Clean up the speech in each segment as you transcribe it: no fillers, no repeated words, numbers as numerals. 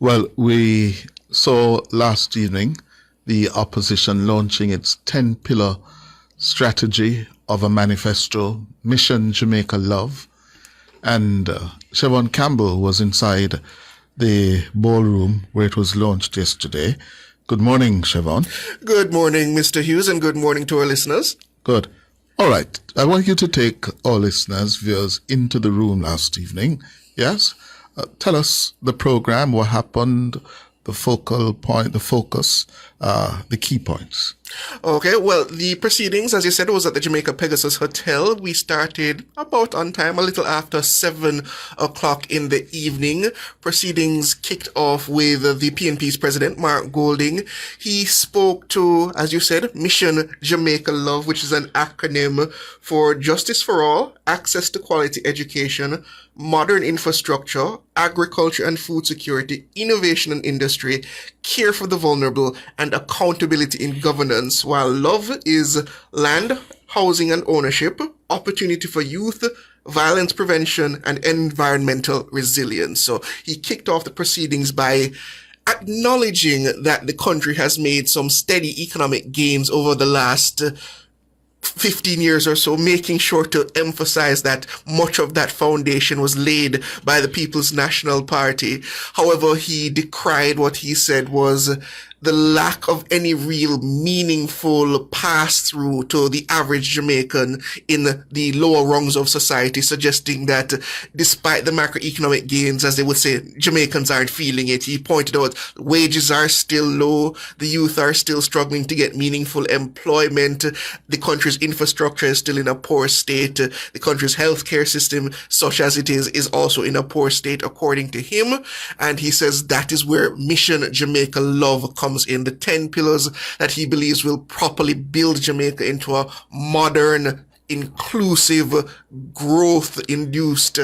Well, we saw last evening the opposition launching its 10-pillar strategy of a manifesto, Mission Jamaica Love. And Chevon Campbell was inside the ballroom where it was launched yesterday. Good morning, Chevon. Good morning, Mr. Hughes, and good morning to our listeners. Good. All right. I want you to take our listeners, viewers, into the room last evening. Yes? Tell us the program, what happened, the focal point, the focus, the key points. Okay, well, the proceedings, as you said, was at the Jamaica Pegasus Hotel. We started about on time, a little after 7 o'clock in the evening. Proceedings kicked off with the PNP's president, Mark Golding. He spoke to, as you said, Mission Jamaica Love, which is an acronym for Justice for All, Access to Quality Education, Modern Infrastructure, Agriculture and Food Security, Innovation and Industry, Care for the Vulnerable, and Accountability in Governance, while love is land, housing and ownership, opportunity for youth, violence prevention, and environmental resilience. So he kicked off the proceedings by acknowledging that the country has made some steady economic gains over the last 15 years or so, making sure to emphasize that much of that foundation was laid by the People's National Party. However, he decried what he said was the lack of any real meaningful pass-through to the average Jamaican in the lower rungs of society, suggesting that despite the macroeconomic gains, as they would say, Jamaicans aren't feeling it. He pointed out wages are still low, the youth are still struggling to get meaningful employment, the country's infrastructure is still in a poor state, the country's healthcare system, such as it is also in a poor state, according to him. And he says that is where Mission Jamaica Love comes in, the 10 pillars that he believes will properly build Jamaica into a modern, inclusive, growth-induced,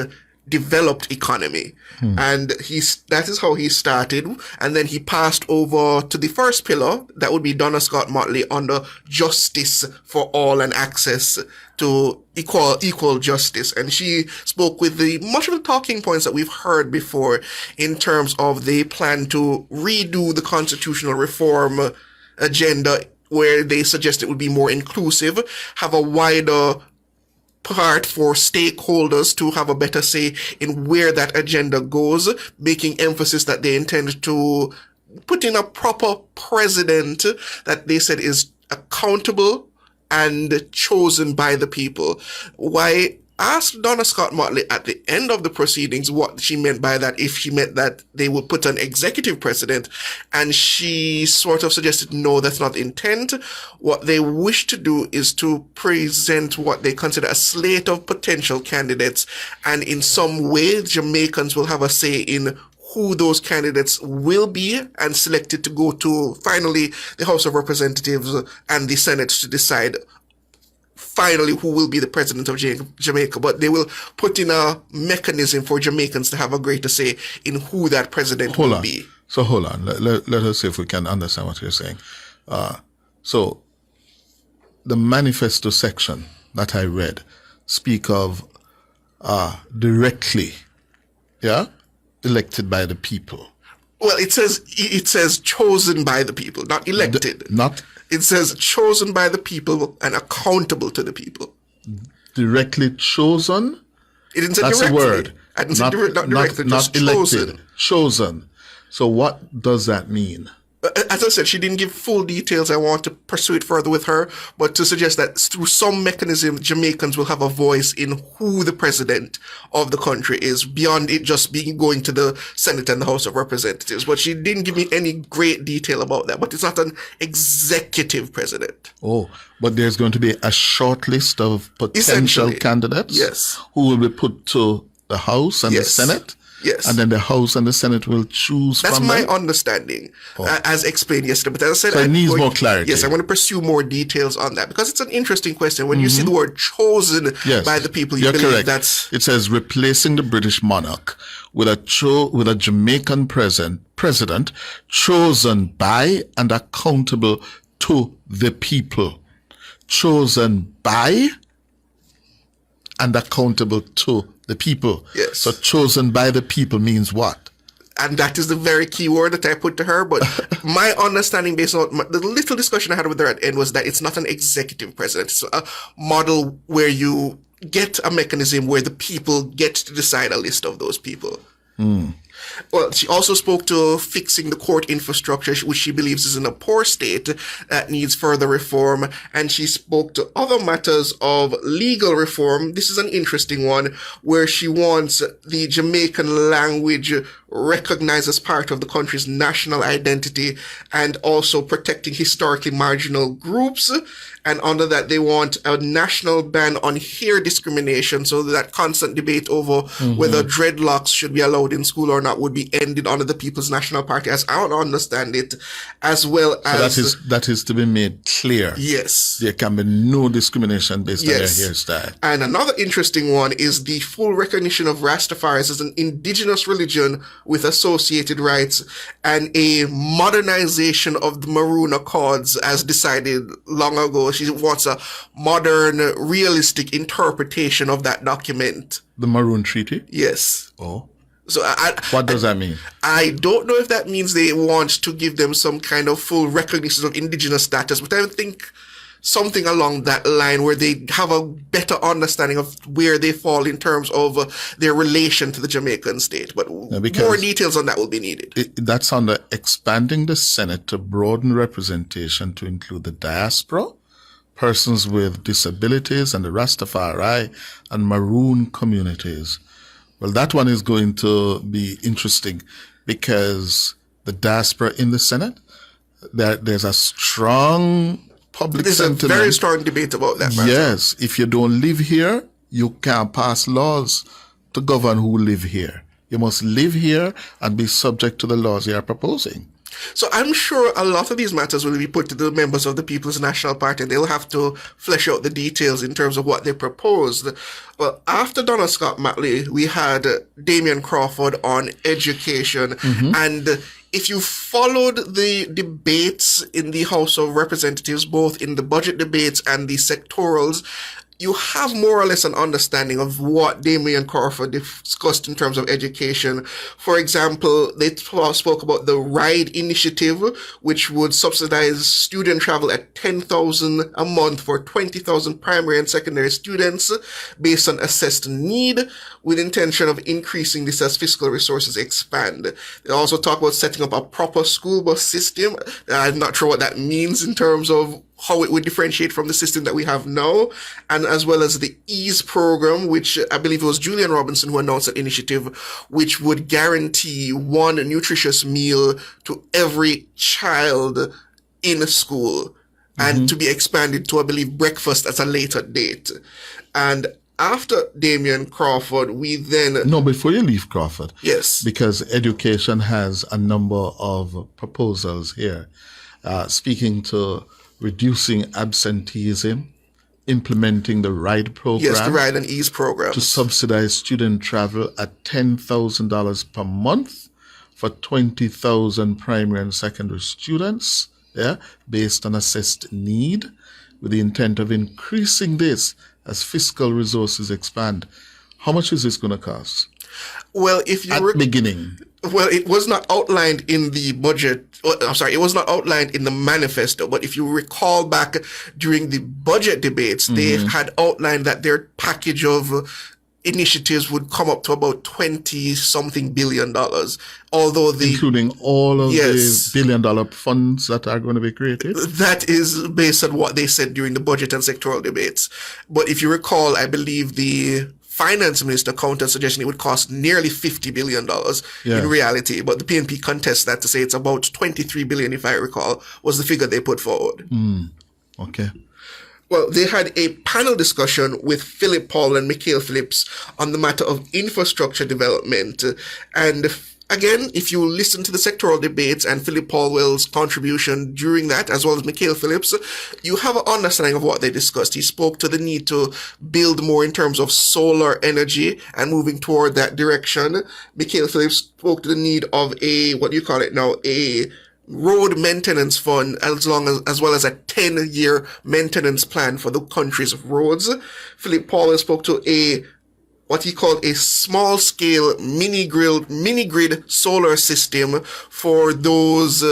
developed economy. And that is how he started. And then he passed over to the first pillar, that would be Donna Scott Motley, under justice for all and access to equal justice. And she spoke with much of the talking points that we've heard before in terms of they plan to redo the constitutional reform agenda, where they suggest it would be more inclusive, have a wider part for stakeholders to have a better say in where that agenda goes, making emphasis that they intend to put in a proper president that they said is accountable and chosen by the people. Why asked Donna Scott Motley at the end of the proceedings what she meant by that, if she meant that they would put an executive president, and she sort of suggested no, that's not the intent. What they wish to do is to present what they consider a slate of potential candidates, and in some way Jamaicans will have a say in who those candidates will be, and selected to go to finally the House of Representatives and the Senate to decide finally who will be the president of Jamaica. But they will put in a mechanism for Jamaicans to have a greater say in who that president will be. So hold on. Let us see if we can understand what you're saying. So the manifesto section that I read speak of directly, elected by the people. Well, it says chosen by the people, not elected. It says chosen by the people and accountable to the people. Directly chosen? It didn't say That's directly. a word. I didn't say directly, just elected. chosen. Chosen. So what does that mean? As I said, she didn't give full details. I want to pursue it further with her, but to suggest that through some mechanism, Jamaicans will have a voice in who the president of the country is, beyond it just going to the Senate and the House of Representatives. But she didn't give me any great detail about that. But it's not an executive president. Oh, but there's going to be a short list of potential candidates? Yes. Who will be put to the House and the Senate? Yes. And then the House and the Senate will choose That's from my them? understanding, as explained yesterday. But as I said, so it needs more clarity. Yes, I want to pursue more details on that, because it's an interesting question. When you see the word chosen by the people, you believe correct. that's... It says replacing the British monarch with a Jamaican president chosen by and accountable to the people. Chosen by and accountable to the people. Yes. So chosen by the people means what? And that is the very key word that I put to her. But my understanding based on the little discussion I had with her at the end was that it's not an executive president. It's a model where you get a mechanism where the people get to decide a list of those people. Well, she also spoke to fixing the court infrastructure, which she believes is in a poor state that needs further reform. And she spoke to other matters of legal reform. This is an interesting one where she wants the Jamaican language recognized as part of the country's national identity and also protecting historically marginal groups. And under that, they want a national ban on hair discrimination, so that constant debate over whether dreadlocks should be allowed in school or not would be ended under the People's National Party, as I don't understand it, as well as... So that is to be made clear. Yes. There can be no discrimination based on their hairstyle. And another interesting one is the full recognition of Rastafaris as an indigenous religion with associated rights and a modernization of the Maroon Accords as decided long ago. She wants a modern, realistic interpretation of that document. The Maroon Treaty? Yes. Oh. So what does that mean? I don't know if that means they want to give them some kind of full recognition of indigenous status, but I think something along that line where they have a better understanding of where they fall in terms of their relation to the Jamaican state. But more details on that will be needed. That's under expanding the Senate to broaden representation to include the diaspora, persons with disabilities, and the Rastafari and Maroon communities. Well, that one is going to be interesting because the diaspora in the Senate, there's a strong public sentiment. There's a very strong debate about that. Yes. If you don't live here, you can't pass laws to govern who live here. You must live here and be subject to the laws you are proposing. So I'm sure a lot of these matters will be put to the members of the People's National Party, and they'll have to flesh out the details in terms of what they proposed. Well, after Donna Scott Matley, we had Damian Crawford on education. And if you followed the debates in the House of Representatives, both in the budget debates and the sectorals, you have more or less an understanding of what Damian Crawford discussed in terms of education. For example, they spoke about the RIDE initiative, which would subsidize student travel at $10,000 a month for 20,000 primary and secondary students based on assessed need, with intention of increasing this as fiscal resources expand. They also talk about setting up a proper school bus system. I'm not sure what that means in terms of how it would differentiate from the system that we have now, and as well as the EASE program, which I believe it was Julian Robinson who announced that initiative, which would guarantee one nutritious meal to every child in school, and to be expanded to, I believe, breakfast at a later date. And after Damian Crawford, we then... No, before you leave Crawford. Yes. Because education has a number of proposals here. Speaking to reducing absenteeism, implementing the RIDE program. Yes, the RIDE and EASE program. To subsidize student travel at $10,000 per month for 20,000 primary and secondary students, based on assessed need, with the intent of increasing this as fiscal resources expand. How much is this going to cost? Well, if you at beginning. Well, it was not outlined in the budget. It was not outlined in the manifesto. But if you recall back during the budget debates, they had outlined that their package of initiatives would come up to about $20-something billion. Although including all of the billion-dollar funds that are going to be created? That is based on what they said during the budget and sectoral debates. But if you recall, I believe the finance minister countered suggesting it would cost nearly $50 billion in reality, but the PNP contests that to say it's about $23 billion, if I recall, was the figure they put forward. Okay. Well, they had a panel discussion with Philip Paul and Mikhail Phillips on the matter of infrastructure development. And again, if you listen to the sectoral debates and Philip Paulwell's contribution during that, as well as Mikhail Phillips, you have an understanding of what they discussed. He spoke to the need to build more in terms of solar energy and moving toward that direction. Mikhail Phillips spoke to the need of a road maintenance fund, as well as a 10-year maintenance plan for the country's roads. Philip Paul spoke to a what he called a small-scale mini-grid solar system for those,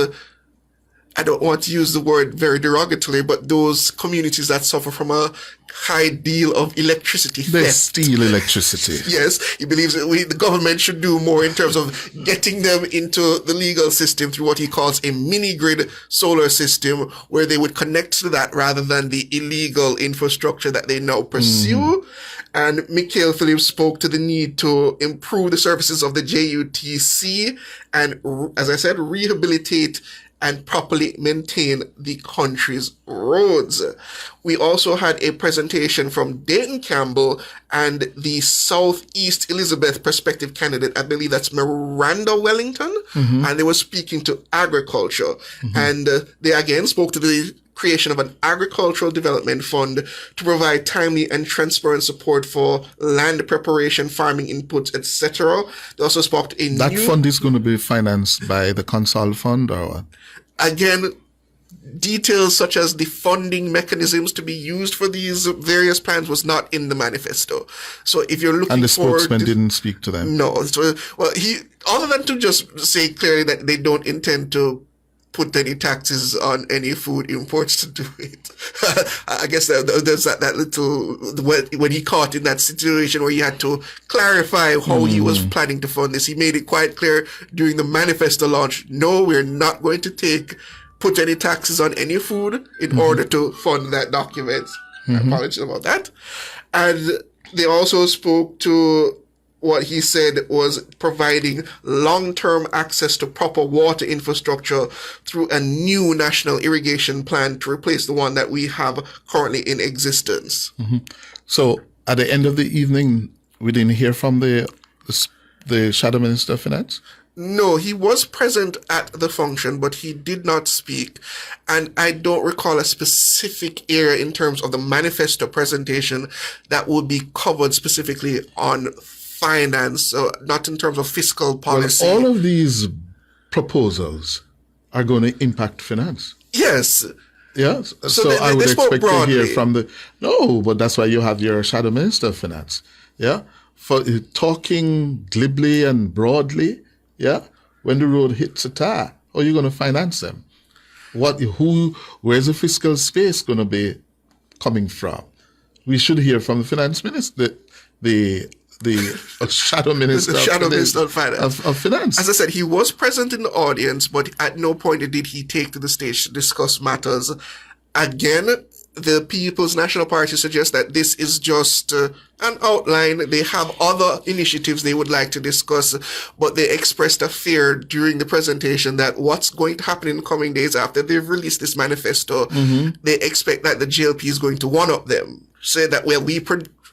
I don't want to use the word very derogatorily, but those communities that suffer from a high deal of electricity They theft. steal electricity. Yes, he believes that the government should do more in terms of getting them into the legal system through what he calls a mini-grid solar system, where they would connect to that rather than the illegal infrastructure that they now pursue. And Mikhail Phillips spoke to the need to improve the services of the JUTC and, as I said, rehabilitate and properly maintain the country's roads. We also had a presentation from Dayton Campbell and the Southeast Elizabeth prospective candidate, I believe that's Miranda Wellington, and they were speaking to agriculture. And they again spoke to the creation of an agricultural development fund to provide timely and transparent support for land preparation, farming inputs, etc. They also spoke to That fund is going to be financed by the Consol Fund or what? Again, details such as the funding mechanisms to be used for these various plans was not in the manifesto. So if you're looking And the for... spokesman didn't speak to them? No. So, well, other than to just say clearly that they don't intend to put any taxes on any food imports to do it. I guess there's that little, when he caught in that situation where he had to clarify how he was planning to fund this. He made it quite clear during the manifesto launch, no, we're not going to put any taxes on any food in order to fund that document. I apologize about that. And they also spoke to what he said was providing long-term access to proper water infrastructure through a new national irrigation plan to replace the one that we have currently in existence. So at the end of the evening, we didn't hear from the Shadow Minister of Finance? No, he was present at the function, but he did not speak. And I don't recall a specific area in terms of the manifesto presentation that would be covered specifically on finance, not in terms of fiscal policy. Well, all of these proposals are going to impact finance. Yes. Yeah. So I would expect to hear from but that's why you have your Shadow Minister of Finance. Yeah. For talking glibly and broadly. Yeah. When the road hits a tire, how are you going to finance them? Where's the fiscal space going to be coming from? We should hear from the Finance Minister, the Shadow Minister, of Finance. As I said, he was present in the audience, but at no point did he take to the stage to discuss matters. Again, the People's National Party suggests that this is just an outline. They have other initiatives they would like to discuss, but they expressed a fear during the presentation that what's going to happen in the coming days after they've released this manifesto, they expect that the JLP is going to one-up them. Say that, well,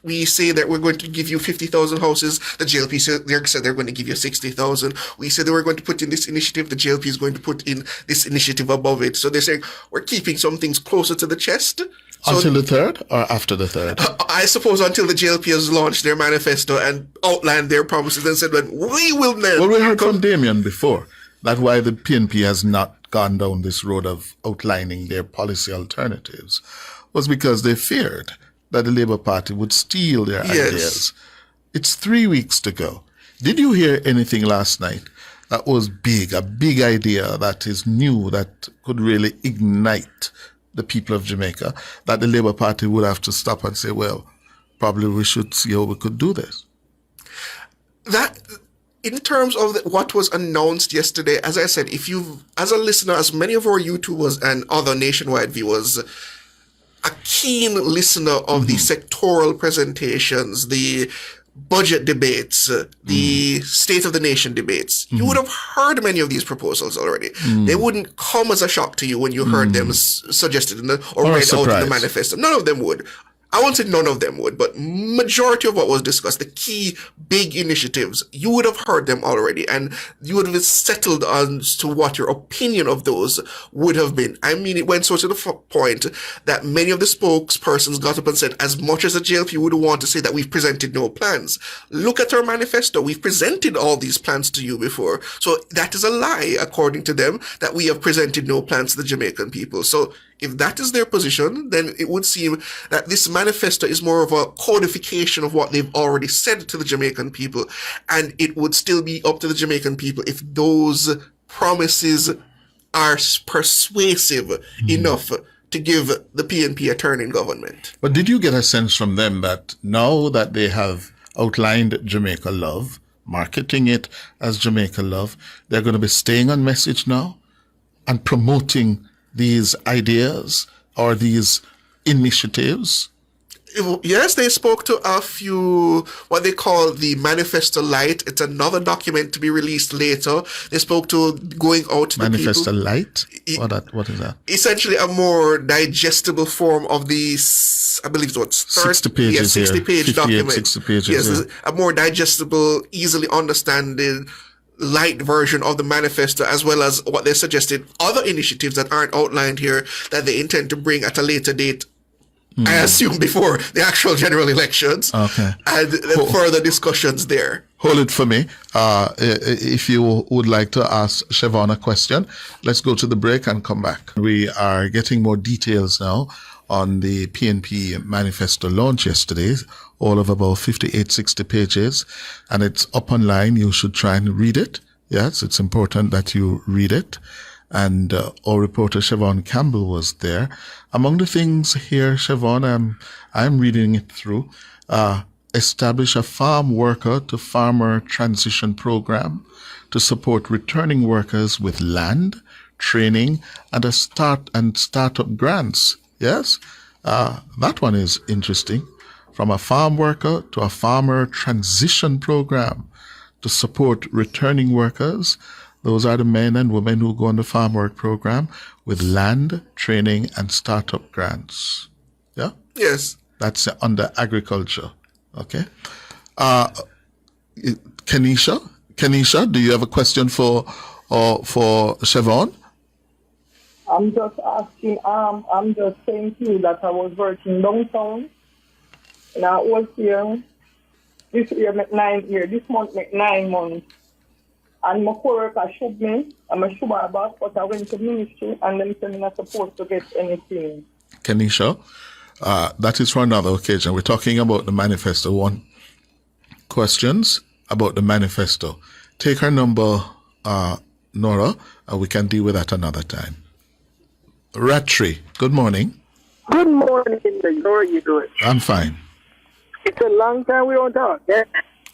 we say that we're going to give you 50,000 houses. The JLP said they're going to give you 60,000. We said they were going to put in this initiative. The JLP is going to put in this initiative above it. So they're saying we're keeping some things closer to the chest. Until the 3rd or after the 3rd? I suppose until the JLP has launched their manifesto and outlined their promises and said, well, we will then... Well, we heard from Damien before. That's why the PNP has not gone down this road of outlining their policy alternatives, was because they feared that the Labour Party would steal their ideas. It's 3 weeks to go. Did you hear anything last night that was big, a big idea that is new, that could really ignite the people of Jamaica, that the Labour Party would have to stop and say, well, probably we should see how we could do this? That, in terms of what was announced yesterday, as I said, if you, as a listener, as many of our YouTubers and other nationwide viewers, a keen listener of the sectoral presentations, the budget debates, the State of the Nation debates, you would have heard many of these proposals already. They wouldn't come as a shock to you when you heard them suggested or read out in the manifesto. None of them would. I won't say none of them would, but majority of what was discussed, the key big initiatives, you would have heard them already, and you would have settled on to what your opinion of those would have been. I mean, it went so to the point that many of the spokespersons got up and said, as much as the JLP would want to say that we've presented no plans, look at our manifesto. We've presented all these plans to you before. So that is a lie, according to them, that we have presented no plans to the Jamaican people. So If that is their position, then it would seem that this manifesto is more of a codification of what they've already said to the Jamaican people. And it would still be up to the Jamaican people if those promises are persuasive enough to give the PNP a turn in government. But did you get a sense from them that now that they have outlined Jamaica Love, marketing it as Jamaica Love, they're going to be staying on message now and promoting these ideas or these initiatives? Yes, they spoke to a few, what they call the Manifesto Light. It's another document to be released later. They spoke to going out to Manifesto the people. Light? What is that? Essentially a more digestible form of the, I believe it's 60 pages 60-page document. 60 pages. Yes, a more digestible, easily understanding, light version of the manifesto, as well as what they suggested, other initiatives that aren't outlined here that they intend to bring at a later date. I assume before the actual general elections. Okay. And then further discussions there. Hold it for me. If you would like to ask Chevon a question, let's go to the break and come back. We are getting more details now on the PNP manifesto launch yesterday, all of about 58, 60 pages, and it's up online. You should try and read it. Yes, it's important that you read it. And our reporter Chevon Campbell was there. Among the things here, Chevon, I'm reading it through. Establish a farm worker to farmer transition program to support returning workers with land, training, and startup grants. Yes, that one is interesting. From a farm worker to a farmer transition program to support returning workers. Those are the men and women who go on the farm work program with land, training, and startup grants. Yeah? Yes. That's under agriculture. Okay. Kenisha, do you have a question for Chevon? I'm just asking, I'm just saying to you that I was working downtown and I was here. This year make 9 years. This month make 9 months. And my co-worker showed me, I'm a sugar boss, but I went to ministry and then said I'm not supposed to get anything. Kenisha, that is for another occasion. We're talking about the manifesto. One questions about the manifesto. Take her number, Nora, and we can deal with that another time. Ratri, good morning. Good morning, how are you doing? I'm fine. It's a long time we don't talk, yeah?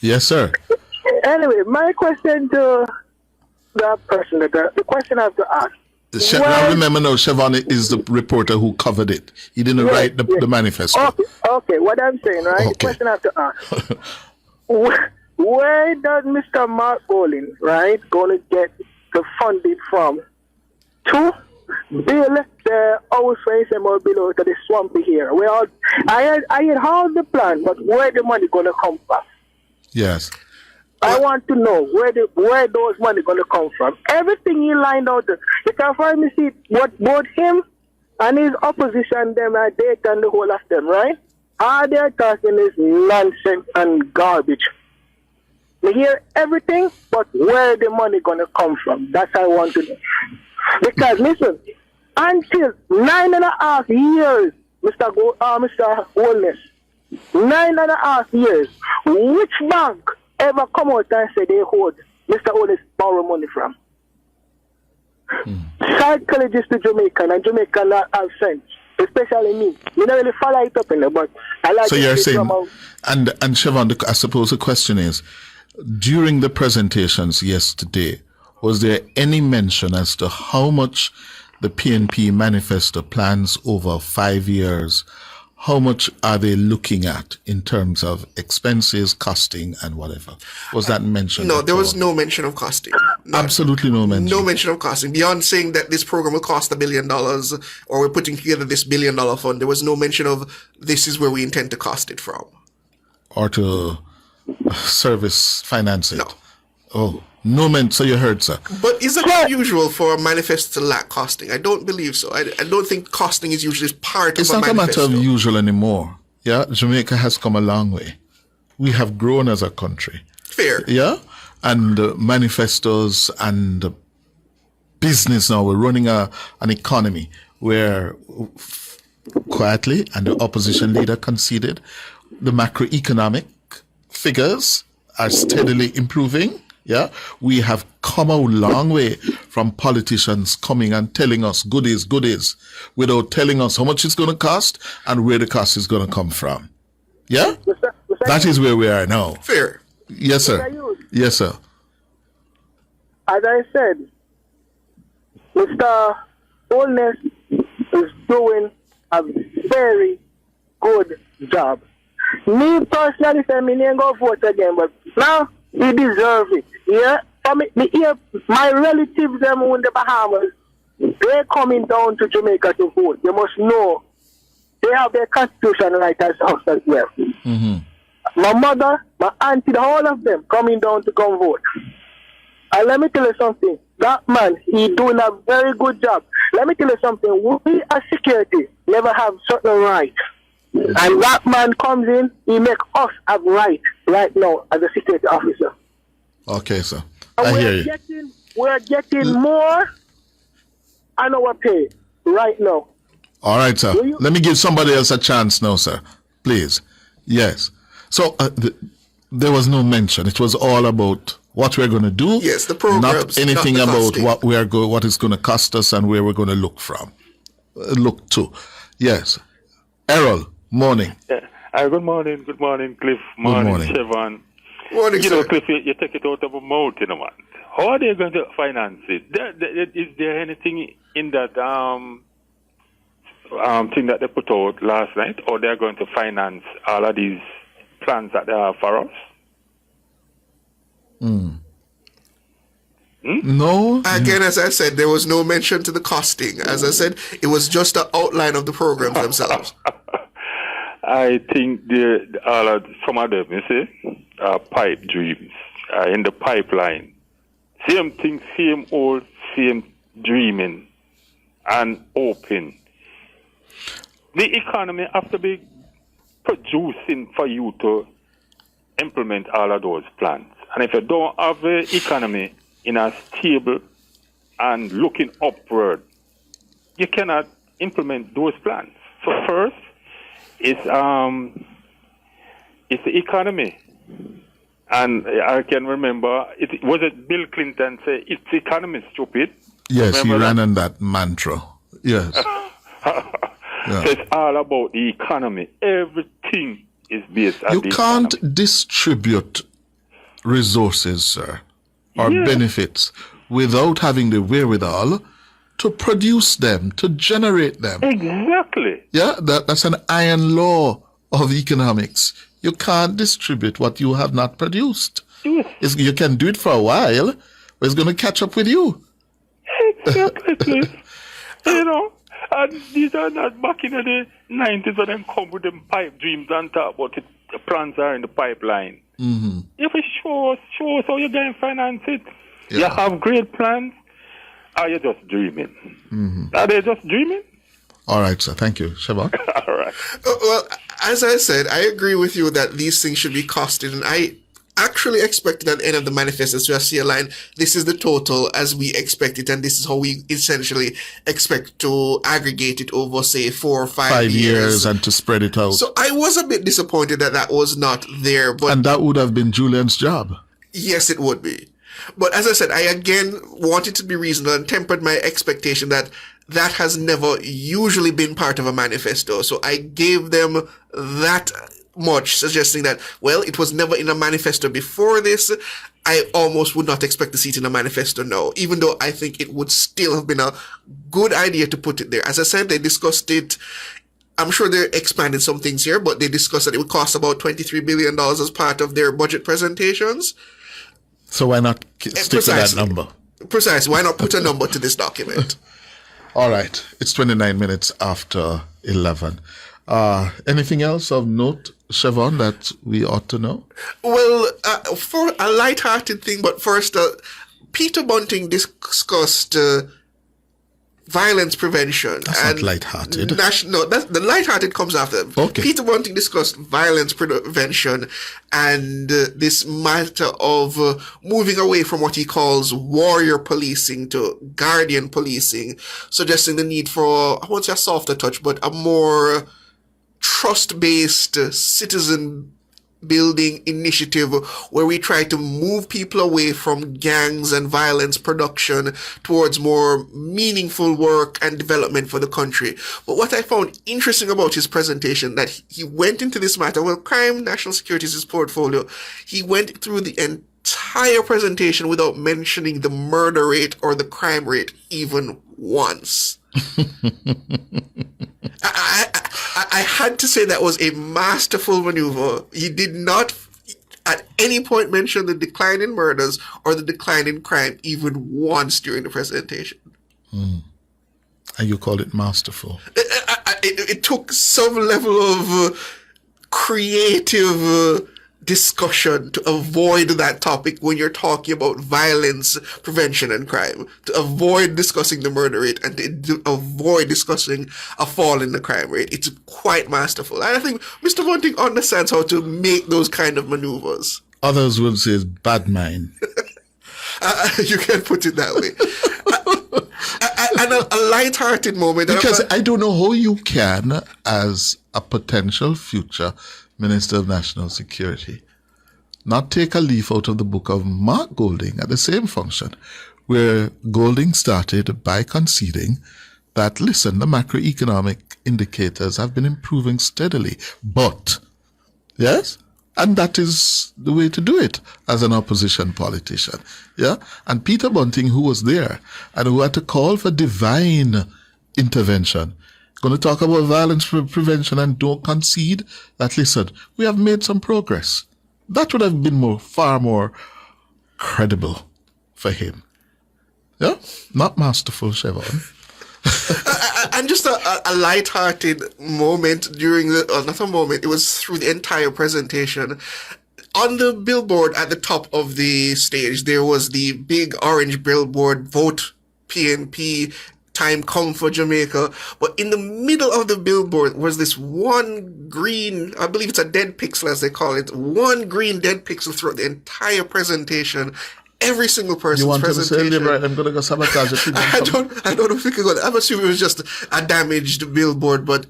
Yes, sir. Anyway, my question to that person, the question I have to ask. Now remember now, Chevon is the reporter who covered it. He didn't write the manifesto. Okay, what I'm saying, right? Okay. The question I have to ask. Where does Mr. Mark Bolin, right, going to get the funding from to build the house for SMO below to the swampy here? I had all the plan, but where the money going to come from? Yes. I want to know where those money going to come from. Everything he lined out, you can finally see what both him and his opposition, them, are data and the whole of them, right? All they're talking is nonsense and garbage. We hear everything, but where the money going to come from? That's what I want to know. Because, listen, until 9.5 years, Mr. Wellness, 9.5 years, which bank ever come out and say they hold Mr. Wellness borrow money from? Psychologists to Jamaican and Jamaican not have sense, especially me. You don't really follow it up in there, but I like so to you're see saying, some and Chevon, I suppose the question is, during the presentations yesterday, was there any mention as to how much the PNP manifesto plans over 5 years? How much are they looking at in terms of expenses, costing, and whatever? Was that mentioned? No, there was no mention of costing. Absolutely no mention. No mention of costing. Beyond saying that this program will cost $1 billion or we're putting together this $1 billion fund, there was no mention of this is where we intend to cost it from. Or to service finance it? No. Oh, no mention. So you heard, sir. But is it unusual for a manifesto to lack costing? I don't believe so. I don't think costing is usually part It's of a not manifesto. a matter of usual anymore. Yeah, Jamaica has come a long way. We have grown as a country. Fair. Yeah, and manifestos and business now. We're running an economy where quietly, and the opposition leader conceded, the macroeconomic figures are steadily improving. Yeah, we have come a long way from politicians coming and telling us goodies, without telling us how much it's going to cost and where the cost is going to come from. Yeah, that is where we are now. Fair. Yes, sir. Yes, sir. As I said, Mr. Holness is doing a very good job. Me personally, say me ain't go vote again, but now he deserves it. Yeah, me hear my relatives them in the Bahamas, they're coming down to Jamaica to vote. You must know they have their constitution right as us as well. Mm-hmm. My mother, my auntie, all of them coming down to come vote. And let me tell you something. That man, he doing a very good job. Let me tell you something. We as security never have certain rights. And that man comes in, he make us have right now as a security officer. Okay, sir. And I hear you. We're getting more on our pay right now. All right, sir. Let me give somebody else a chance now, sir. Please. Yes. So there was no mention. It was all about what we're going to do. Yes, the programs. Not anything not about what it's going to cost us and where we're going to look to. Yes. Errol, morning. Good morning, Cliff. Morning, Chevon. Morning, you sir. know, Cliff, you take it out of a mouth, you know, man. How are they going to finance it? Is there anything in that thing that they put out last night, or they're going to finance all of these plans that they have for us? No. Again, as I said, there was no mention to the costing. As I said, it was just the outline of the programs themselves. I think some of them, you see, are pipe dreams in the pipeline. Same thing, same old, same dreaming and hoping. The economy have to be producing for you to implement all of those plans. And if you don't have the economy in a stable and looking upward, you cannot implement those plans. So first, it's the economy. And I can remember, was it Bill Clinton say, it's the economy, stupid? Yes, remember he ran on that mantra. Yes. Yeah. So it's all about the economy. Everything is based on you the can't economy. distribute resources, sir, or benefits without having the wherewithal to produce them, to generate them. Exactly. Yeah, that's an iron law of economics. You can't distribute what you have not produced. Yes. You can do it for a while, but it's going to catch up with you. Exactly. You know, and these are not back in the 90s when they come with them pipe dreams and talk about the plans are in the pipeline. Mm-hmm. If it shows how you're going to finance it, Yeah. you have great plans, or you're just dreaming. Mm-hmm. Are they just dreaming? All right, sir. Thank you. Chevon? All right. Well, as I said, I agree with you that these things should be costed, and I actually expected at the end of the manifesto to see a line, this is the total as we expect it, and this is how we essentially expect to aggregate it over, say, 4 or 5 years and to spread it out. So I was a bit disappointed that was not there, but and that would have been Julian's job. yes, it would be. But as I said, I again wanted to be reasonable and tempered my expectation that has never usually been part of a manifesto. So I gave them that much, suggesting that, well, it was never in a manifesto before this. I almost would not expect to see it in a manifesto now, even though I think it would still have been a good idea to put it there. As I said, they discussed it. I'm sure they're expanding some things here, but they discussed that it would cost about $23 billion as part of their budget presentations. So why not stick to that number? Precisely. Why not put a number to this document? All right. It's 29 minutes after 11. Anything else of note, Chevon, that we ought to know? Well, for a light-hearted thing, but first, Peter Bunting discussed violence prevention. That's not lighthearted. The lighthearted comes after. Okay. Peter Bunting discussed violence prevention and this matter of moving away from what he calls warrior policing to guardian policing, suggesting the need for, I won't say a softer touch, but a more trust-based citizen building initiative where we try to move people away from gangs and violence production towards more meaningful work and development for the country. But what I found interesting about his presentation, that he went into this matter, well, crime, national security is his portfolio. He went through the entire presentation without mentioning the murder rate or the crime rate even once. I had to say that was a masterful maneuver. He did not at any point mention the decline in murders or the decline in crime even once during the presentation. And you call it masterful. It took some level of creative discussion to avoid that topic when you're talking about violence prevention and crime, to avoid discussing the murder rate and to avoid discussing a fall in the crime rate. It's quite masterful. And I think Mr. Bunting understands how to make those kind of maneuvers. Others will say it's bad mind. You can put it that way. And a light-hearted moment. Because I don't know how you can, as a potential future Minister of National Security, not take a leaf out of the book of Mark Golding at the same function, where Golding started by conceding that, listen, the macroeconomic indicators have been improving steadily, but, yes, and that is the way to do it as an opposition politician, yeah? And Peter Bunting, who was there and who had to call for divine intervention, going to talk about violence prevention and don't concede that, listen, we have made some progress. That would have been far more credible for him. Yeah? Not masterful, Chevon. And just a light-hearted moment during not a moment, it was through the entire presentation. On the billboard at the top of the stage, there was the big orange billboard, vote PNP, time come for Jamaica. But in the middle of the billboard was this one green, I believe it's a dead pixel as they call it, one green dead pixel throughout the entire presentation. Every single person's presentation. You want to say, right, I'm going to go sabotage it. I don't know if we could go. I'm assuming it was just a damaged billboard, but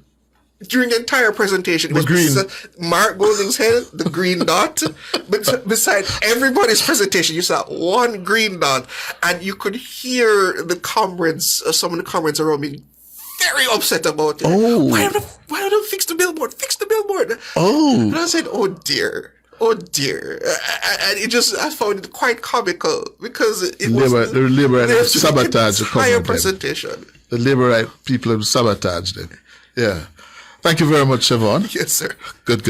during the entire presentation, it was green. Mark Golding's head, the green dot. But beside everybody's presentation, you saw one green dot, and you could hear the comrades, some of the comrades around me, very upset about it. Oh. Why don't they fix the billboard? Fix the billboard. Oh. And I said, oh dear. And I found it quite comical because it was the Labour sabotage the entire presentation. The Labour people have sabotaged it. Yeah. Thank you very much, Chevon. Yes, sir. Good.